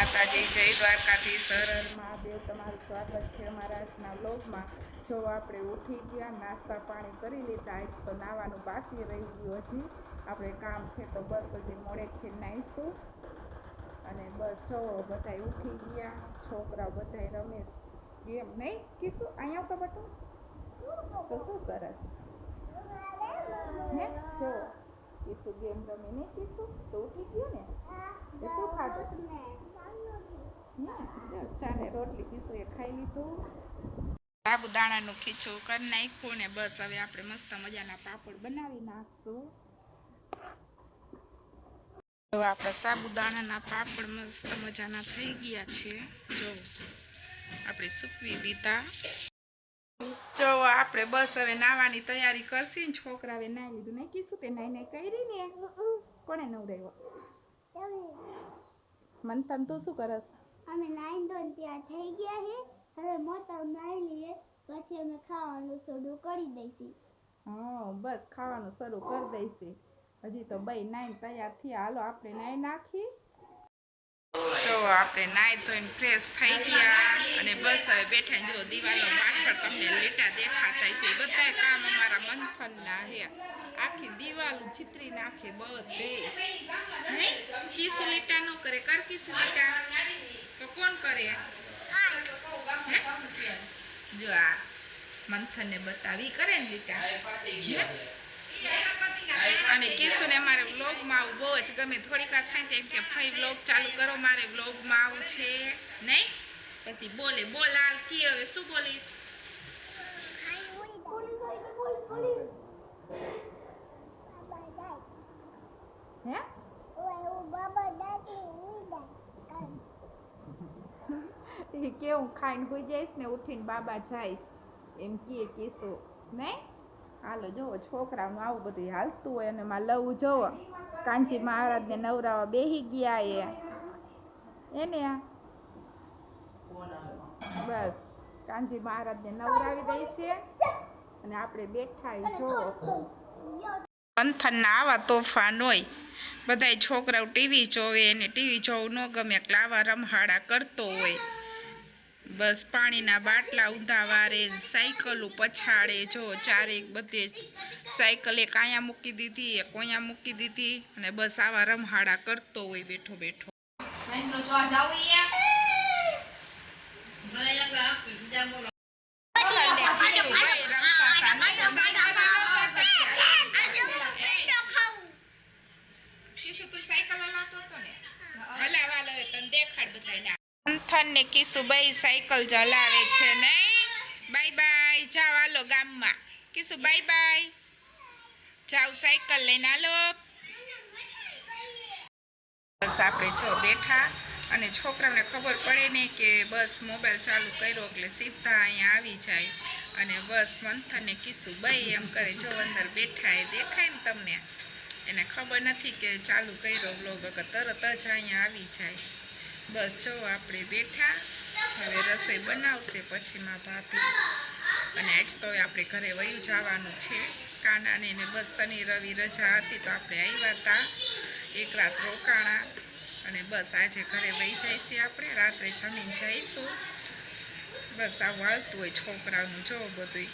માતાજી જય દ્વારકાધીશ હર હર મહાદેવ તમારું સ્વાગત છે અમારા આજના વ્લોગમાં। જો આપણે ઉઠી ગયા, નાસ્તા પાણી કરી લીધા, આજ તો નાવાનું બાકી રહી ગયું, હજી આપણે કામ છે તો બસ હજી મોડેથી નાહીશું। અને બસ જો બધા ઉઠી ગયા, છોકરાઓ બધા રમે ગેમ નહીં કીધું અહીંયા તો બટું તો શું કરસ હે જો કીધું ગેમ રમે નહીં કીધું તો ઉઠી ગયો ને તો શું ખાધું ચાને રોટલી કીધું એ ખાઈ લીધું, સાબુદાણાનું ખીચું કરી નાખ્યું ને બસ હવે આપણે મસ્ત મજાના પાપડ બનાવી નાખશું। તો આપણા સાબુદાણાના પાપડ મસ્ત મજાના થઈ ગયા છે, જો આપણે સૂકવી દીધા। જો આપણે બસ હવે નાવાની તૈયારી કરશી ને છોકરાએ નાઈ લીધું નહીં કીધું તે નાઈ કરી ને કોણે નવડાવ્યો મંથન તું શું કરસ? અમે નાઈ ધોઈને ત્યાં થઈ ગયા છે, હવે મોટા નાઈ લઈએ પછી અમે ખાવાનું શરૂ કરી દઈશું। હા બસ ખાવાનું શરૂ કરી દઈશું, હજી તો ભાઈ નાઈ તૈયાર થયા, હાલો આપણે નાઈ નાખી। જો આપણે નાઈ ધોઈને ફ્રેશ થઈ ગયા અને બસ હવે બેઠા, જો દિવાલો પાછળ તમને લીટા દેખાતા છે, બધા કામ અમારા મંથનના છે, આખી દિવાલો ચિત્રી નાખે બધે નહીં કીસુ લીટા ન કરે કર કીસુ લીટા તો કોણ કરે? જો આ મંથનને બતાવી કરે ને લીટા। અને કીસુને અમારે વ્લોગમાં આવું બહુ જ ગમે, થોડીક વાર થાય તેમ કે ભાઈ વ્લોગ ચાલુ કરો, મારે વ્લોગમાં આવું છે નહીં, પછી બોલે બોલ હાલ કી હવે શું બોલીશ? હે કેવું ખાઈને હોઈ જઈશ ને ઉઠીને બાબા જઈશ એમ કીશું નહીં। હાલો જોવો છોકરાનું આવું બધું હાલતું હોય, અને માં લવું જોવો કાંચી મહારાજને નવરાવા બેસી ગયા એને બસ કાંજી મહારાજને નવરાવી દઈશે અને આપણે બેઠા જોવો। મંથનના આવા તોફાન હોય, બધા છોકરાઓ ટીવી જોવે અને ટીવી જોવું ન ગમે એટલે આવા રમહાડા કરતો હોય, બસ પાણીના બાટલા ઊંધા વારે, સાયકલો પછાડે, જો ચારેક બધે સાયકલ એક અહીંયા મૂકી દીધી એક અહીંયા મૂકી દીધી અને બસ આવા રમહાડા કરતો હોય બેઠો બેઠો। મંથન ને કીસુભાઈ સાયકલ ચલાવે છે નહીં, બાય બાય જાવ હાલો ગામમાં, કીસુ બાય બાય જાવ સાયકલ લઈને હાલો। બસ આપણે જો બેઠા અને છોકરાઓને ખબર પડે ને કે બસ મોબાઈલ ચાલુ કર્યો એટલે સીધા અહીંયા આવી જાય, અને બસ મંથન ને કીસુભાઈ એમ કરે જો અંદર બેઠા એ દેખાય ને તમને, એને ખબર નથી કે ચાલુ કર્યો વ્લોગ, તરત જ અહીંયા આવી જાય। બસ જો આપણે બેઠા, હવે રસોઈ બનાવશે પછી માં ભાભી, અને આજ તો આપણે ઘરે વયું જવાનું છે કાનાને ને બસ શનિ રવિ રજા હતી તો આપણે આવ્યા હતા, એક રાત રોકાણા અને બસ આજે ઘરે વહી જઈશું, આપણે રાત્રે જમીન જઈશું। બસ આવું હાલતું હોય છોકરાઓનું જો બધું।